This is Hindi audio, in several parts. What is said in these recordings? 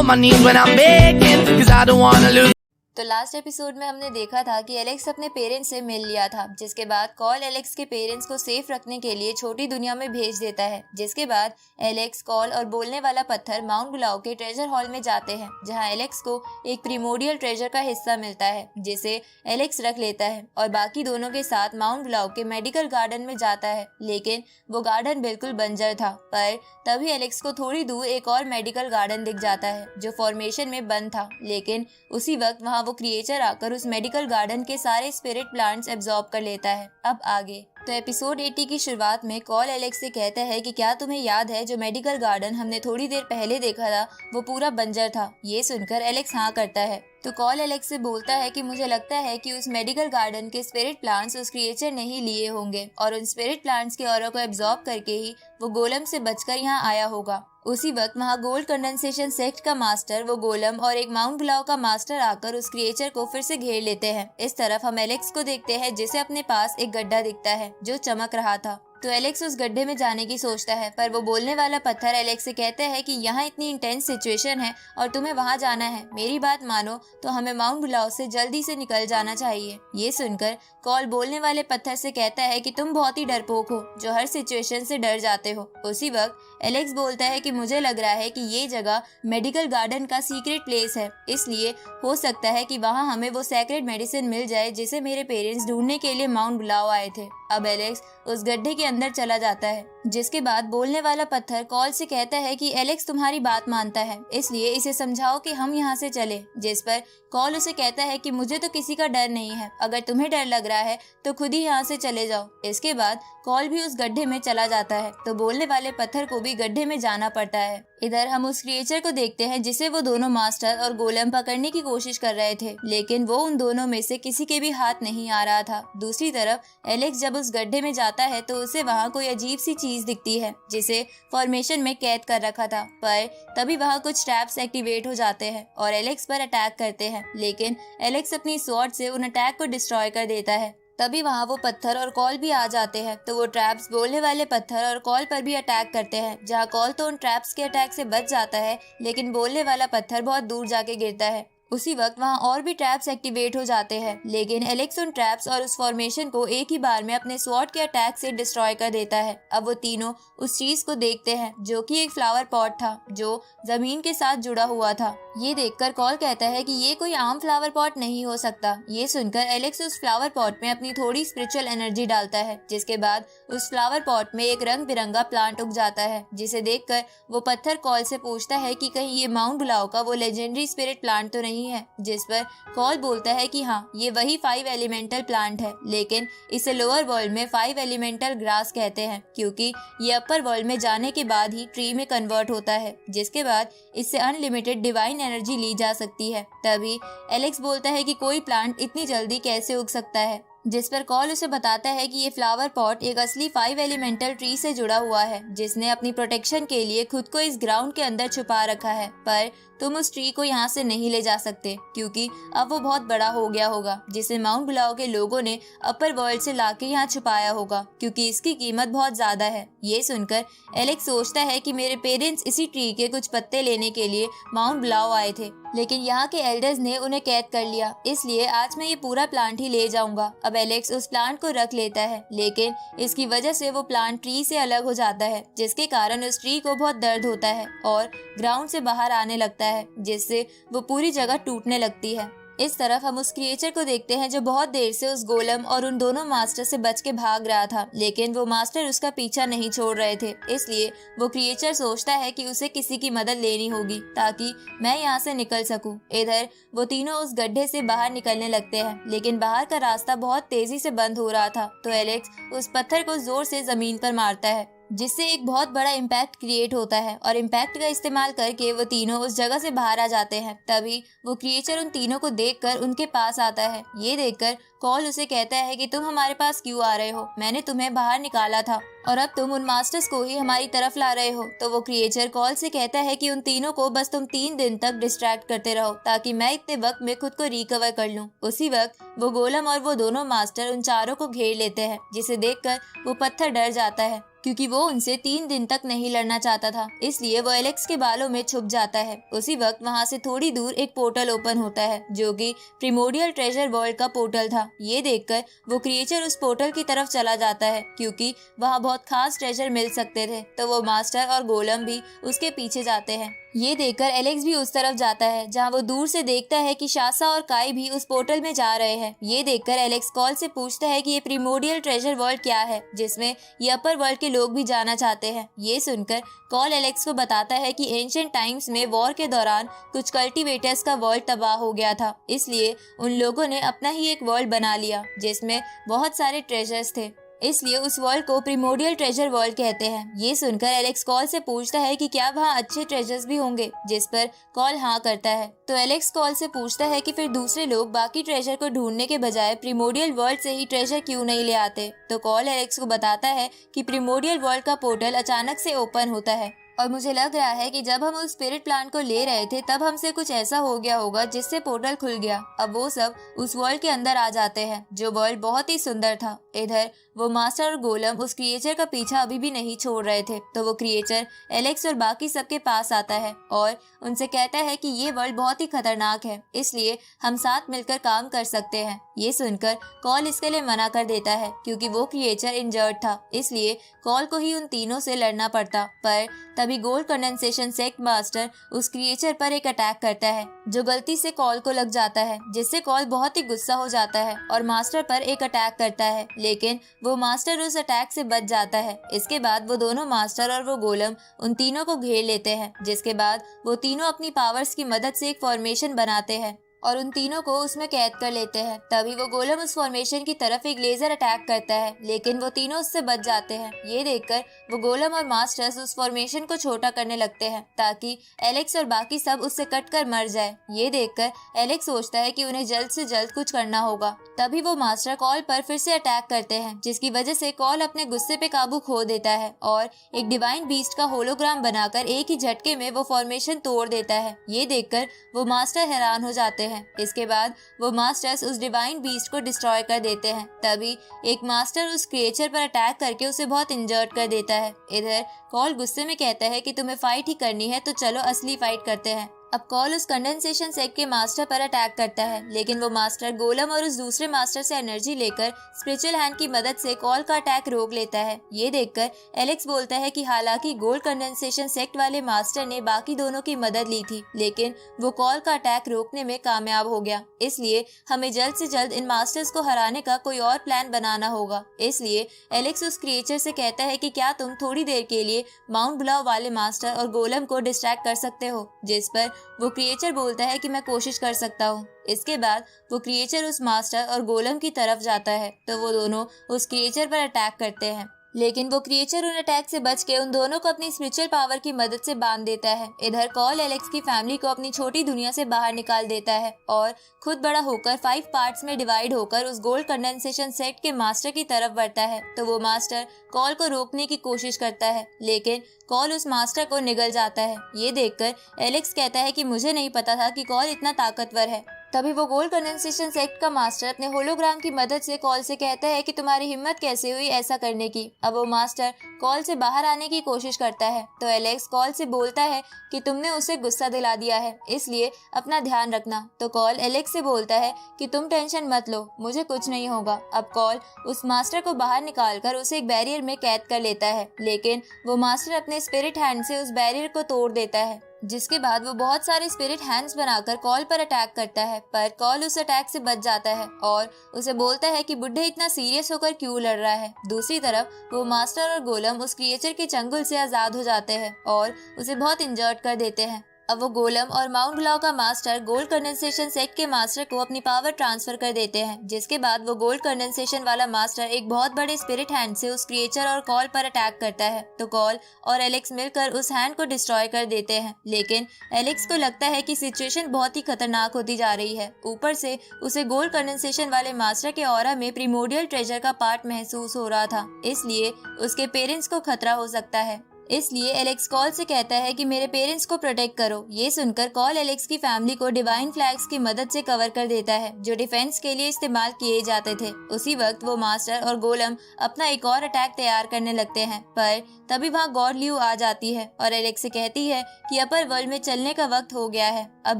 on my knees when I'm begging, 'cause I don't wanna lose. तो लास्ट एपिसोड में हमने देखा था कि एलेक्स अपने पेरेंट्स से मिल लिया था, जिसके बाद कॉल एलेक्स के पेरेंट्स को सेफ रखने के लिए छोटी दुनिया में भेज देता है। जिसके बाद एलेक्स, कॉल और बोलने वाला पत्थर माउंट बुलाओ के ट्रेजर हॉल में जाते हैं, जहां एलेक्स को एक प्रीमोडियल ट्रेजर का हिस्सा मिलता है, जिसे एलेक्स रख लेता है और बाकी दोनों के साथ माउंट बुलाओ के मेडिकल गार्डन में जाता है। लेकिन वो गार्डन बिल्कुल बंजर था, पर तभी एलेक्स को थोड़ी दूर एक और मेडिकल गार्डन दिख जाता है जो फॉर्मेशन में बंद था। लेकिन उसी वक्त वहाँ वो क्रिएचर आकर उस मेडिकल गार्डन के सारे स्पिरिट प्लांट्स एब्जॉर्ब कर लेता है। अब आगे तो एपिसोड 80 की शुरुआत में कॉल एलेक्स से कहता है कि क्या तुम्हें याद है जो मेडिकल गार्डन हमने थोड़ी देर पहले देखा था वो पूरा बंजर था। ये सुनकर एलेक्स हाँ करता है। तो कॉल एलेक्स से बोलता है कि मुझे लगता है कि उस मेडिकल गार्डन के स्पिरिट प्लांट्स उस क्रिएचर ने ही लिए होंगे और उन स्पिरिट प्लांट्स के ऑरा को एब्जॉर्ब करके ही वो गोलम से बचकर यहाँ आया होगा। उसी वक्त वहाँ गोल्ड कंडेंसेशन सेक्ट का मास्टर, वो गोलम और एक माउंट बुलाओ का मास्टर आकर उस क्रिएचर को फिर से घेर लेते हैं। इस तरफ हम एलेक्स को देखते हैं जिसे अपने पास एक गड्ढा दिखता है जो चमक रहा था। तो एलेक्स उस गड्ढे में जाने की सोचता है, पर वो बोलने वाला पत्थर एलेक्स से कहता है कि यहाँ इतनी इंटेंस सिचुएशन है और तुम्हें वहाँ जाना है। मेरी बात मानो तो हमें माउंट बुलाओ से जल्दी से निकल जाना चाहिए। ये सुनकर कॉल बोलने वाले पत्थर से कहता है कि तुम बहुत ही डरपोक हो जो हर सिचुएशन से डर जाते हो। उसी वक्त एलेक्स बोलता है कि मुझे लग रहा है कि ये जगह मेडिकल गार्डन का सीक्रेट प्लेस है, इसलिए हो सकता है कि वहाँ हमें वो सेक्रेट मेडिसिन मिल जाए जिसे मेरे पेरेंट्स ढूंढने के लिए माउंट बुलाओ आए थे। अब एलेक्स उस गड्ढे के अंदर चला जाता है, जिसके बाद बोलने वाला पत्थर कॉल से कहता है कि एलेक्स तुम्हारी बात मानता है, इसलिए इसे समझाओ कि हम यहाँ से चले। जिस पर कॉल उसे कहता है कि मुझे तो किसी का डर नहीं है, अगर तुम्हें डर लग रहा है तो खुद ही यहाँ से चले जाओ। इसके बाद कॉल भी उस गड्ढे में चला जाता है, तो बोलने वाले पत्थर को भी गड्ढे में जाना पड़ता है। इधर हम उस क्रिएचर को देखते हैं जिसे वो दोनों मास्टर और गोलम पकड़ने की कोशिश कर रहे थे, लेकिन वो उन दोनों में से किसी के भी हाथ नहीं आ रहा था। दूसरी तरफ एलेक्स जब उस गड्ढे में जाता है तो उसे वहाँ कोई अजीब सी चीज दिखती है जिसे फॉर्मेशन में कैद कर रखा था, पर तभी वहाँ कुछ ट्रैप्स एक्टिवेट हो जाते हैं और एलेक्स पर अटैक करते हैं। लेकिन एलेक्स अपनी स्वॉर्ड से उन अटैक को डिस्ट्रॉय कर देता है। तभी वहाँ वो पत्थर और कॉल भी आ जाते हैं, तो वो ट्रैप्स बोलने वाले पत्थर और कॉल पर भी अटैक करते हैं। जहाँ कॉल तो उन ट्रैप्स के अटैक से बच जाता है, लेकिन बोलने वाला पत्थर बहुत दूर जाके गिरता है। उसी वक्त वहाँ और भी ट्रैप्स एक्टिवेट हो जाते हैं, लेकिन एलेक्स उन ट्रैप्स और उस फॉर्मेशन को एक ही बार में अपने स्वॉर्ड के अटैक से डिस्ट्रॉय कर देता है। अब वो तीनों उस चीज को देखते हैं जो कि एक फ्लावर पॉट था जो जमीन के साथ जुड़ा हुआ था। ये देखकर कॉल कहता है कि ये कोई आम फ्लावर पॉट नहीं हो सकता। ये सुनकर एलेक्स उस फ्लावर पॉट में अपनी थोड़ी स्पिरिचुअल एनर्जी डालता है, जिसके बाद उस फ्लावर पॉट में एक रंग बिरंगा प्लांट उग जाता है, जिसे देखकर वो पत्थर कॉल से पूछता है कि कहीं ये माउंट बुलाओ का वो लेजेंडरी स्पिरिट प्लांट तो नहीं है। जिस पर कॉल बोलता है कि हाँ, ये वही 5 एलिमेंटल प्लांट है, लेकिन इसे लोअर वर्ल्ड में 5 एलिमेंटल ग्रास कहते हैं, क्योंकि ये अपर वर्ल्ड में जाने के बाद ही ट्री में कन्वर्ट होता है, जिसके बाद इससे अनलिमिटेड डिवाइन एनर्जी ली जा सकती है। तभी एलेक्स बोलता है कि कोई प्लांट इतनी जल्दी कैसे उग सकता है, जिस पर कॉल उसे बताता है कि ये फ्लावर पॉट एक असली 5 एलिमेंटल ट्री से जुड़ा हुआ है, जिसने अपनी प्रोटेक्शन के लिए खुद को इस ग्राउंड के अंदर छुपा रखा है। पर तुम उस ट्री को यहाँ से नहीं ले जा सकते, क्योंकि अब वो बहुत बड़ा हो गया होगा, जिसे माउंट बुलाओ के लोगों ने अपर वर्ल्ड से लाके यहाँ छुपाया होगा, क्योंकि इसकी कीमत बहुत ज्यादा है। ये सुनकर एलेक्स सोचता है कि मेरे पेरेंट्स इसी ट्री के कुछ पत्ते लेने के लिए माउंट बुलाओ आए थे, लेकिन यहाँ के एल्डर्स ने उन्हें कैद कर लिया, इसलिए आज मैं ये पूरा प्लांट ही ले जाऊंगा। अब एलेक्स उस प्लांट को रख लेता है, लेकिन इसकी वजह से वो प्लांट ट्री से अलग हो जाता है, जिसके कारण उस ट्री को बहुत दर्द होता है और ग्राउंड से बाहर आने लगता है, जिससे वो पूरी जगह टूटने लगती है। इस तरफ हम उस क्रिएचर को देखते हैं जो बहुत देर से उस गोलम और उन दोनों मास्टर से बच के भाग रहा था, लेकिन वो मास्टर उसका पीछा नहीं छोड़ रहे थे, इसलिए वो क्रिएचर सोचता है कि उसे किसी की मदद लेनी होगी ताकि मैं यहाँ से निकल सकूं। इधर वो तीनों उस गड्ढे से बाहर निकलने लगते हैं, लेकिन बाहर का रास्ता बहुत तेजी से बंद हो रहा था, तो एलेक्स उस पत्थर को जोर से जमीन पर मारता है, जिससे एक बहुत बड़ा इम्पैक्ट क्रिएट होता है और इम्पैक्ट का इस्तेमाल करके वो तीनों उस जगह से बाहर आ जाते हैं। तभी वो क्रिएचर उन तीनों को देखकर उनके पास आता है। ये देखकर कॉल उसे कहता है कि तुम हमारे पास क्यों आ रहे हो, मैंने तुम्हें बाहर निकाला था और अब तुम उन मास्टर्स को ही हमारी तरफ ला रहे हो। तो वो क्रिएचर कॉल से कहता है कि उन तीनों को बस तुम 3 दिन तक डिस्ट्रैक्ट करते रहो ताकि मैं इतने वक्त में खुद को रिकवर कर लूं। उसी वक्त वो गोलम और वो दोनों मास्टर उन चारों को घेर लेते हैं, जिसे देखकर वो पत्थर डर जाता है क्योंकि वो उनसे 3 दिन तक नहीं लड़ना चाहता था, इसलिए वो एलेक्स के बालों में छुप जाता है। उसी वक्त वहाँ से थोड़ी दूर एक पोर्टल ओपन होता है जो कि प्रिमोडियल ट्रेजर वर्ल्ड का पोर्टल था। ये देखकर वो क्रिएचर उस पोर्टल की तरफ चला जाता है क्योंकि वहाँ बहुत खास ट्रेजर मिल सकते थे। तो वो मास्टर और गोलम भी उसके पीछे जाते हैं। ये देखकर एलेक्स भी उस तरफ जाता है जहाँ वो दूर से देखता है कि शासा और काई भी उस पोर्टल में जा रहे हैं। ये देखकर एलेक्स कॉल से पूछता है कि ये प्रिमोडियल ट्रेजर वर्ल्ड क्या है जिसमें ये अपर वर्ल्ड के लोग भी जाना चाहते हैं। ये सुनकर कॉल एलेक्स को बताता है कि एंशिएंट टाइम्स में वॉर के दौरान कुछ कल्टीवेटर्स का वर्ल्ड तबाह हो गया था, इसलिए उन लोगों ने अपना ही एक वर्ल्ड बना लिया जिसमें बहुत सारे ट्रेजर्स थे, इसलिए उस वर्ल्ड को प्रिमोडियल ट्रेजर वर्ल्ड कहते हैं। ये सुनकर एलेक्स कॉल से पूछता है कि क्या वहाँ अच्छे ट्रेजर्स भी होंगे, जिस पर कॉल हाँ करता है। तो एलेक्स कॉल से पूछता है कि फिर दूसरे लोग बाकी ट्रेजर को ढूंढने के बजाय प्रिमोडियल वर्ल्ड से ही ट्रेजर क्यों नहीं ले आते। तो कॉल एलेक्स को बताता है कि प्रिमोडियल वर्ल्ड का पोर्टल अचानक से ओपन होता है और मुझे लग रहा है कि जब हम उस स्पिरिट प्लांट को ले रहे थे तब हमसे कुछ ऐसा हो गया होगा जिससे पोर्टल खुल गया। अब वो सब उस वर्ल्ड के अंदर आ जाते हैं जो वर्ल्ड बहुत ही सुंदर था। इधर वो मास्टर और गोलम उस क्रिएचर का पीछा अभी भी नहीं छोड़ रहे थे। तो वो क्रिएचर एलेक्स और बाकी सबके पास आता है और उनसे कहता है कि ये वर्ल्ड बहुत ही खतरनाक है, इसलिए हम साथ मिलकर काम कर सकते हैं। ये सुनकर कॉल इसके लिए मना कर देता है क्योंकि वो क्रिएचर इंजर्ड था, इसलिए कॉल को ही उन तीनों से लड़ना पड़ता। पर तभी गोल्ड कंडेंसेशन सेक्ट मास्टर उस क्रिएचर पर एक अटैक करता है जो गलती से कॉल को लग जाता है, जिससे कॉल बहुत ही गुस्सा हो जाता है और मास्टर पर एक अटैक करता है, लेकिन वो मास्टर उस अटैक से बच जाता है। इसके बाद वो दोनों मास्टर और वो गोलम उन तीनों को घेर लेते हैं, जिसके बाद वो तीनों अपनी पावर्स की मदद से एक फॉर्मेशन बनाते हैं और उन तीनों को उसमें कैद कर लेते हैं। तभी वो गोलम उस फॉर्मेशन की तरफ एक लेजर अटैक करता है, लेकिन वो तीनों उससे बच जाते हैं। ये देखकर वो गोलम और मास्टर्स उस फॉर्मेशन को छोटा करने लगते हैं ताकि एलेक्स और बाकी सब उससे कटकर मर जाए। ये देखकर एलेक्स सोचता है कि उन्हें जल्द से जल्द कुछ करना होगा। तभी वो मास्टर कॉल पर फिर से अटैक करते हैं, जिसकी वजह से कॉल अपने गुस्से पे काबू खो देता है और एक डिवाइन बीस्ट का होलोग्राम बनाकर एक ही झटके में वो फॉर्मेशन तोड़ देता है। ये देखकर वो मास्टर हैरान हो जाते हैं। इसके बाद वो मास्टर्स उस डिवाइन बीस्ट को डिस्ट्रॉय कर देते हैं। तभी एक मास्टर उस क्रिएचर पर अटैक करके उसे बहुत इंजर्ड कर देता है। इधर कॉल गुस्से में कहता है कि तुम्हें फाइट ही करनी है तो चलो असली फाइट करते हैं। अब कॉल उस कंडेंसेशन सेक्ट के मास्टर पर अटैक करता है, लेकिन वो मास्टर गोलम और उस दूसरे मास्टर से एनर्जी लेकर स्पिरिचुअल हैंड की मदद से कॉल का अटैक रोक लेता है। ये देखकर एलेक्स बोलता है कि हालांकि गोल्ड कंडेंसेशन सेक्ट वाले मास्टर ने बाकी दोनों की मदद ली थी, लेकिन वो कॉल का अटैक रोकने में कामयाब हो गया, इसलिए हमें जल्द से जल्द इन मास्टर्स को हराने का कोई और प्लान बनाना होगा। इसलिए एलेक्स उस क्रिएचर से कहता है कि क्या तुम थोड़ी देर के लिए माउंट ब्लाउ वाले मास्टर और गोलम को डिस्ट्रैक्ट कर सकते हो, जिस पर वो क्रिएचर बोलता है कि मैं कोशिश कर सकता हूँ। इसके बाद वो क्रिएचर उस मास्टर और गोलम की तरफ जाता है, तो वो दोनों उस क्रिएचर पर अटैक करते हैं, लेकिन वो क्रिएचर उन अटैक से बच के उन दोनों को अपनी स्पिरिचुअल पावर की मदद से बांध देता है। इधर कॉल एलेक्स की फैमिली को अपनी छोटी दुनिया से बाहर निकाल देता है और खुद बड़ा होकर 5 पार्ट्स में डिवाइड होकर उस गोल्ड कंडेंसेशन सेट के मास्टर की तरफ बढ़ता है। तो वो मास्टर कॉल को रोकने की कोशिश करता है, लेकिन कॉल उस मास्टर को निगल जाता है। ये देखकर एलेक्स कहता है कि मुझे नहीं पता था कि कॉल इतना ताकतवर है। तभी वो गोल्ड कंडेंसेशन सेक्ट का मास्टर अपने होलोग्राम की मदद से कॉल से कहता है कि तुम्हारी हिम्मत कैसे हुई ऐसा करने की। अब वो मास्टर कॉल से बाहर आने की कोशिश करता है, तो एलेक्स कॉल से बोलता है कि तुमने उसे गुस्सा दिला दिया है, इसलिए अपना ध्यान रखना। तो कॉल एलेक्स से बोलता है कि तुम टेंशन मत लो, मुझे कुछ नहीं होगा। अब कॉल उस मास्टर को बाहर निकालकर उसे एक बैरियर में कैद कर लेता है, लेकिन वो मास्टर अपने स्पिरिट हैंड से उस बैरियर को तोड़ देता है, जिसके बाद वो बहुत सारे स्पिरिट हैंड्स बनाकर कॉल पर अटैक करता है। पर कॉल उस अटैक से बच जाता है और उसे बोलता है कि बुड्ढे इतना सीरियस होकर क्यों लड़ रहा है। दूसरी तरफ वो मास्टर और गोलम उस क्रिएचर के चंगुल से आजाद हो जाते हैं और उसे बहुत इंजर्ड कर देते हैं। अब वो गोलम और माउंट ब्लाउ का मास्टर गोल्ड कंडेंसेशन सेट के मास्टर को अपनी पावर ट्रांसफर कर देते हैं, जिसके बाद वो गोल्ड कंडेंसेशन वाला मास्टर एक बहुत बड़े स्पिरिट हैंड से उस क्रिएचर और कॉल पर अटैक करता है। तो कॉल और एलेक्स मिलकर उस हैंड को डिस्ट्रॉय कर देते हैं, लेकिन एलेक्स को लगता है कि सिचुएशन बहुत ही खतरनाक होती जा रही है। ऊपर से उसे गोल्ड कंडेंसेशन वाले मास्टर के ऑरा में प्रीमोडियल ट्रेजर का पार्ट महसूस हो रहा था, इसलिए उसके पेरेंट्स को खतरा हो सकता है। इसलिए एलेक्स कॉल से कहता है कि मेरे पेरेंट्स को प्रोटेक्ट करो। ये सुनकर कॉल एलेक्स की फैमिली को डिवाइन फ्लैग्स की मदद से कवर कर देता है, जो डिफेंस के लिए इस्तेमाल किए जाते थे। उसी वक्त वो मास्टर और गोलम अपना एक और अटैक तैयार करने लगते हैं, पर तभी वहाँ गॉड ल्यू आ जाती है और एलेक्स से कहती है कि अपर वर्ल्ड में चलने का वक्त हो गया है। अब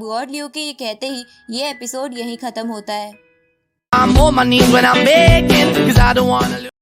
गॉड ल्यू के ये कहते ही ये एपिसोड यहीं खत्म होता है। I'm on my knees when I'm begging, 'cause I don't wanna lose.